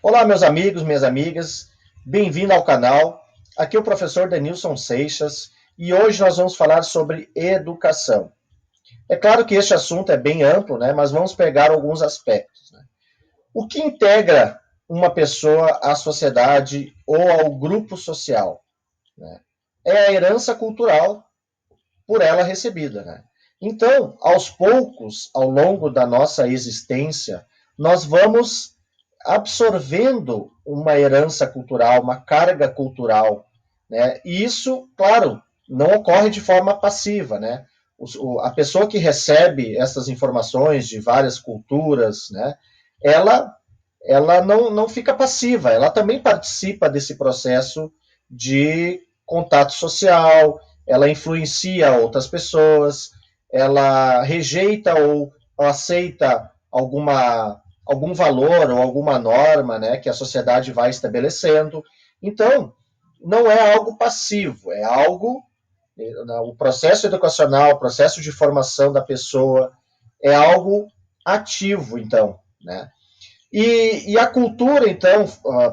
Olá, meus amigos, minhas amigas, bem-vindo ao canal. Aqui é o professor Denilson Seixas e hoje nós vamos falar sobre educação. É claro que este assunto é bem amplo, né, mas vamos pegar alguns aspectos. Né? O que integra uma pessoa à sociedade ou ao grupo social? Né? É a herança cultural por ela recebida. Né? Então, aos poucos, ao longo da nossa existência, nós vamos absorvendo uma herança cultural, uma carga cultural, né? E isso, claro, não ocorre de forma passiva, né? A pessoa que recebe essas informações de várias culturas, né? Ela, ela não fica passiva, ela também participa desse processo de contato social, ela influencia outras pessoas, ela rejeita ou aceita algum valor ou alguma norma, né, que a sociedade vai estabelecendo. Então, não é algo passivo, é algo, o processo educacional, o processo de formação da pessoa é algo ativo, então, né? E a cultura, então,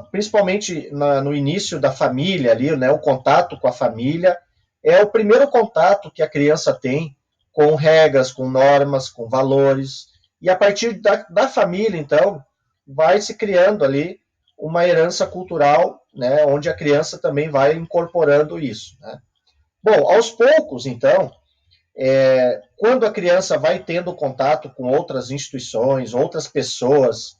principalmente no início da família ali, né, o contato com a família, é o primeiro contato que a criança tem com regras, com normas, com valores. E a partir da família, então, vai se criando ali uma herança cultural, né, onde a criança também vai incorporando isso. Né? Bom, aos poucos, então, quando a criança vai tendo contato com outras instituições, outras pessoas,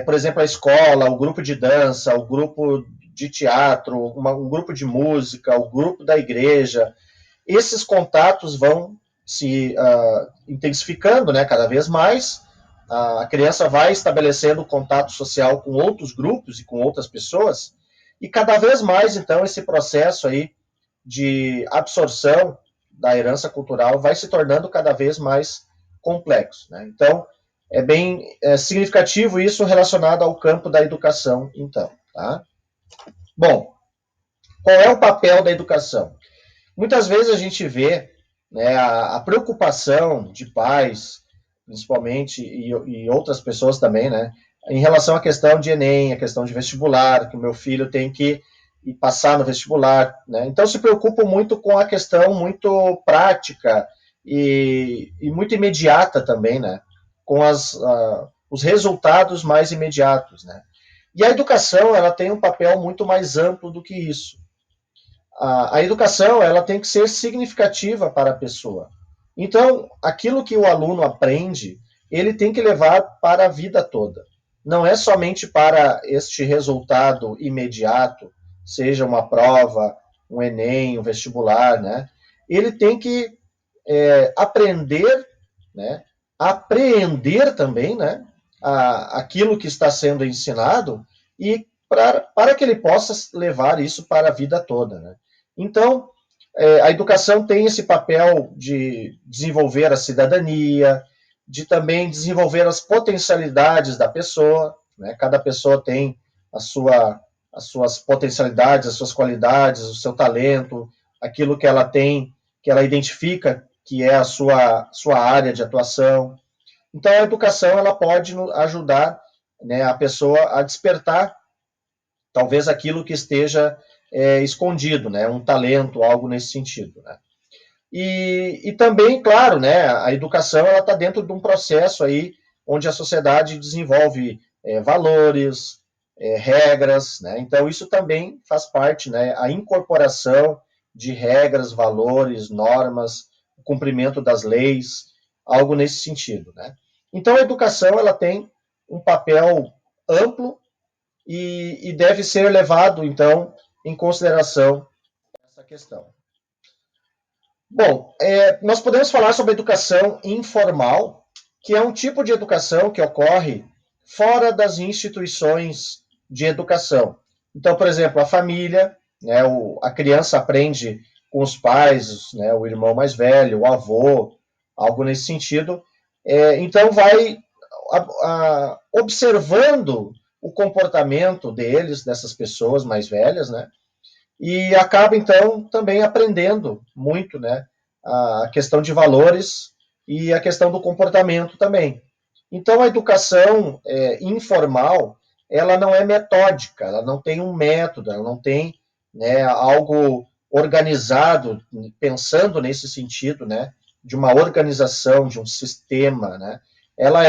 por exemplo, a escola, o grupo de dança, o grupo de teatro, um grupo de música, o grupo da igreja. Esses contatos vão se intensificando, né, cada vez mais. A criança vai estabelecendo contato social com outros grupos e com outras pessoas, e cada vez mais, então, esse processo aí de absorção da herança cultural vai se tornando cada vez mais complexo. Né? Então, é bem significativo isso relacionado ao campo da educação, então. Tá? Bom, qual é o papel da educação? Muitas vezes a gente vê, né, a preocupação de pais, principalmente, e outras pessoas também, né, em relação à questão de Enem, a questão de vestibular, que o meu filho tem que ir passar no vestibular. Né? Então, se preocupam muito com a questão muito prática e muito imediata também, né? Com os resultados mais imediatos. Né? E a educação ela tem um papel muito mais amplo do que isso. A educação ela tem que ser significativa para a pessoa. Então, aquilo que o aluno aprende, ele tem que levar para a vida toda. Não é somente para este resultado imediato, seja uma prova, um Enem, um vestibular, né? Ele tem que aprender, né? Apreender também, né? Aquilo que está sendo ensinado e para que ele possa levar isso para a vida toda, né? Então, a educação tem esse papel de desenvolver a cidadania, de também desenvolver as potencialidades da pessoa, né? Cada pessoa tem as suas potencialidades, as suas qualidades, o seu talento, aquilo que ela tem, que ela identifica que é a sua área de atuação. Então, a educação ela pode ajudar, né, a pessoa a despertar talvez aquilo que esteja escondido, né, um talento, algo nesse sentido. Né? E também, claro, né, a educação ela está dentro de um processo aí onde a sociedade desenvolve valores, regras, né? Então isso também faz parte, né, a incorporação de regras, valores, normas, o cumprimento das leis, algo nesse sentido, né? Então a educação ela tem um papel amplo e deve ser levado então em consideração essa questão. Bom, nós podemos falar sobre educação informal, que é um tipo de educação que ocorre fora das instituições de educação. Então, por exemplo, a família, né, a criança aprende com os pais, né, o irmão mais velho, o avô, algo nesse sentido. Então, vai observando o comportamento deles, dessas pessoas mais velhas, né, e acaba, então, também aprendendo muito, né, a questão de valores e a questão do comportamento também. Então, a educação informal, ela não é metódica, ela não tem um método, ela não tem, né, algo organizado, pensando nesse sentido, né, de uma organização, de um sistema, né, ela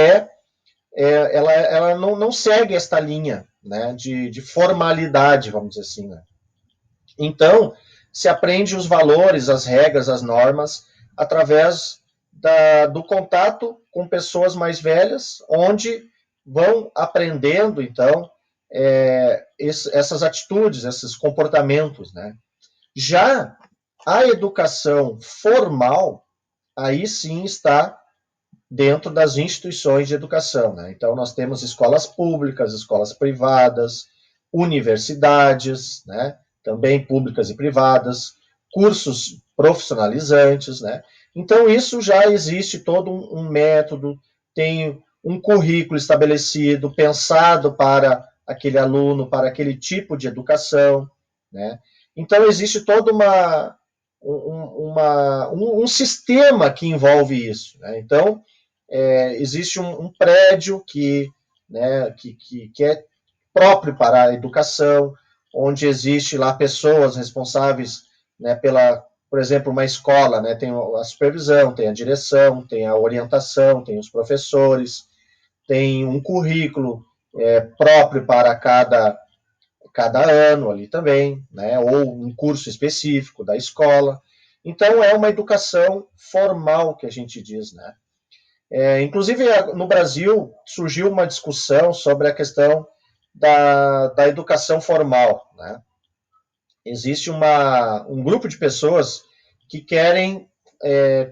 ela não segue esta linha, né, de formalidade, vamos dizer assim, né. Então, se aprende os valores, as regras, as normas, através do contato com pessoas mais velhas, onde vão aprendendo, então, essas atitudes, esses comportamentos, né? Já a educação formal, aí sim está dentro das instituições de educação, né? Então, nós temos escolas públicas, escolas privadas, universidades, né? Também públicas e privadas, cursos profissionalizantes, né? Então, isso já existe todo um método, tem um currículo estabelecido, pensado para aquele aluno, para aquele tipo de educação, né? Então, existe toda um sistema que envolve isso, né? Então, existe um prédio né, que é próprio para a educação, onde existe lá pessoas responsáveis, né, por exemplo, uma escola, né, tem a supervisão, tem a direção, tem a orientação, tem os professores, tem um currículo próprio para cada ano ali também, né, ou um curso específico da escola. Então, é uma educação formal que a gente diz, né? Inclusive, no Brasil, surgiu uma discussão sobre a questão da educação formal, né? Existe um grupo de pessoas que querem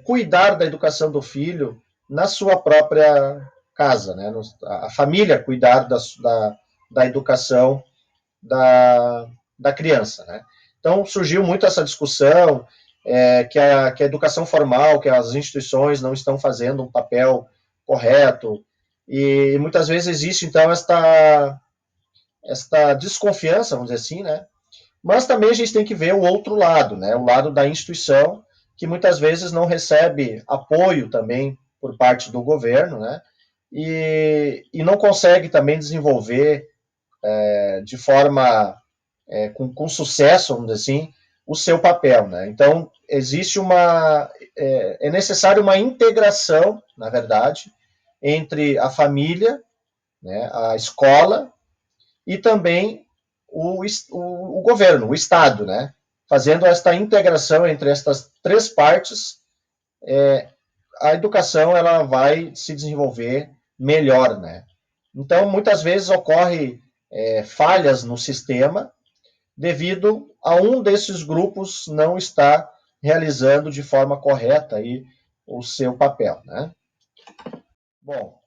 cuidar da educação do filho na sua própria casa, né? A família cuidar da educação da criança, né? Então, surgiu muito essa discussão, que a educação formal, que as instituições não estão fazendo um papel correto, e muitas vezes existe, então, esta desconfiança, vamos dizer assim, né? Mas também a gente tem que ver o outro lado, né? O lado da instituição, que muitas vezes não recebe apoio também por parte do governo, né? E não consegue também desenvolver de forma com sucesso, vamos dizer assim, o seu papel, né? Então, existe é necessário uma integração, na verdade, entre a família, né, a escola e também o governo, o Estado, né? Fazendo esta integração entre estas três partes, a educação ela vai se desenvolver melhor, né? Então, muitas vezes ocorre falhas no sistema devido a um desses grupos não estar realizando de forma correta aí o seu papel, né? Bom,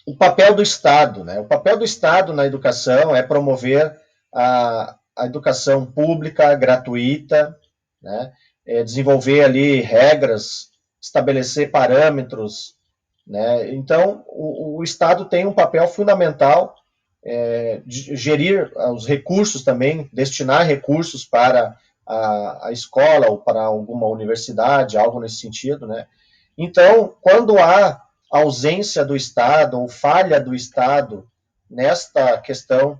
o papel do Estado, né? O papel do Estado na educação é promover a educação pública, gratuita, né? Desenvolver ali regras, estabelecer parâmetros, né? Então, o Estado tem um papel fundamental de gerir os recursos também, destinar recursos para a escola ou para alguma universidade, algo nesse sentido, né? Então, quando há ausência do Estado ou falha do Estado nesta questão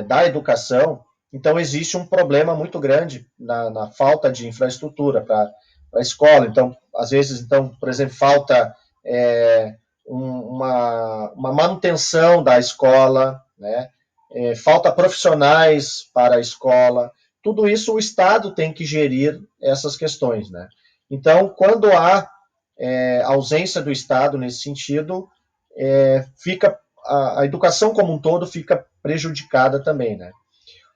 da educação, então existe um problema muito grande na falta de infraestrutura para a escola. Então, às vezes, então, por exemplo, falta uma manutenção da escola, né? Falta profissionais para a escola. Tudo isso o Estado tem que gerir essas questões, né? Então, quando há ausência do Estado nesse sentido, fica a educação como um todo fica prejudicada também, né?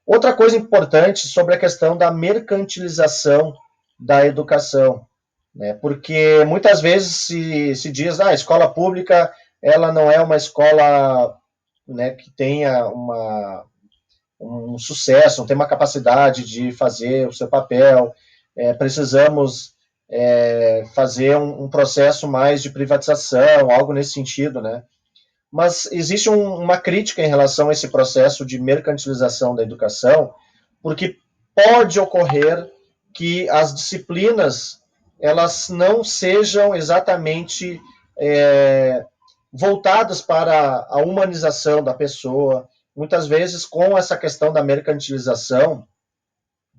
Outra coisa importante sobre a questão da mercantilização da educação, né? Porque muitas vezes se diz, a escola pública ela não é uma escola, né, que tenha um sucesso, não tem uma capacidade de fazer o seu papel, precisamos fazer um processo mais de privatização, algo nesse sentido, né? Mas existe uma crítica em relação a esse processo de mercantilização da educação, porque pode ocorrer que as disciplinas elas não sejam exatamente voltadas para a humanização da pessoa. Muitas vezes, com essa questão da mercantilização,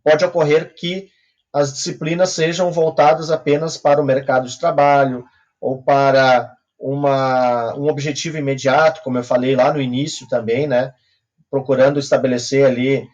pode ocorrer que as disciplinas sejam voltadas apenas para o mercado de trabalho ou para um objetivo imediato, como eu falei lá no início também, né? Procurando estabelecer ali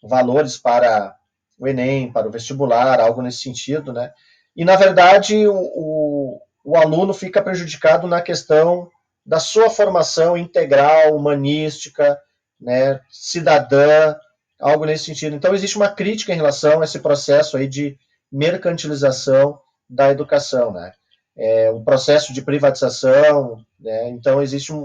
valores para o Enem, para o vestibular, algo nesse sentido, né? E, na verdade, o aluno fica prejudicado na questão da sua formação integral, humanística, né, cidadã, algo nesse sentido. Então, existe uma crítica em relação a esse processo aí de mercantilização da educação, né? Um processo de privatização, né? Então, existem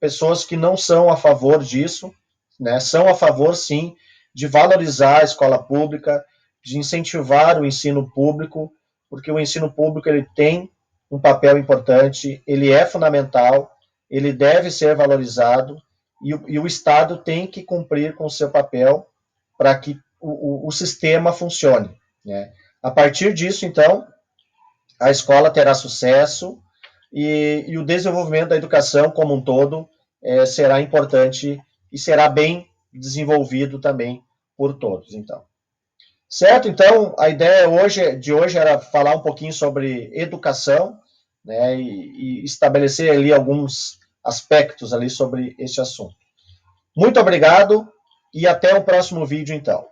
pessoas que não são a favor disso, né? São a favor, sim, de valorizar a escola pública, de incentivar o ensino público, porque o ensino público ele tem um papel importante, ele é fundamental, ele deve ser valorizado, e o Estado tem que cumprir com o seu papel para que o sistema funcione, né? A partir disso, então, a escola terá sucesso e o desenvolvimento da educação como um todo será importante e será bem desenvolvido também por todos, então. Certo? Então, a ideia de hoje era falar um pouquinho sobre educação, né, e estabelecer ali alguns aspectos ali sobre esse assunto. Muito obrigado e até o próximo vídeo, então.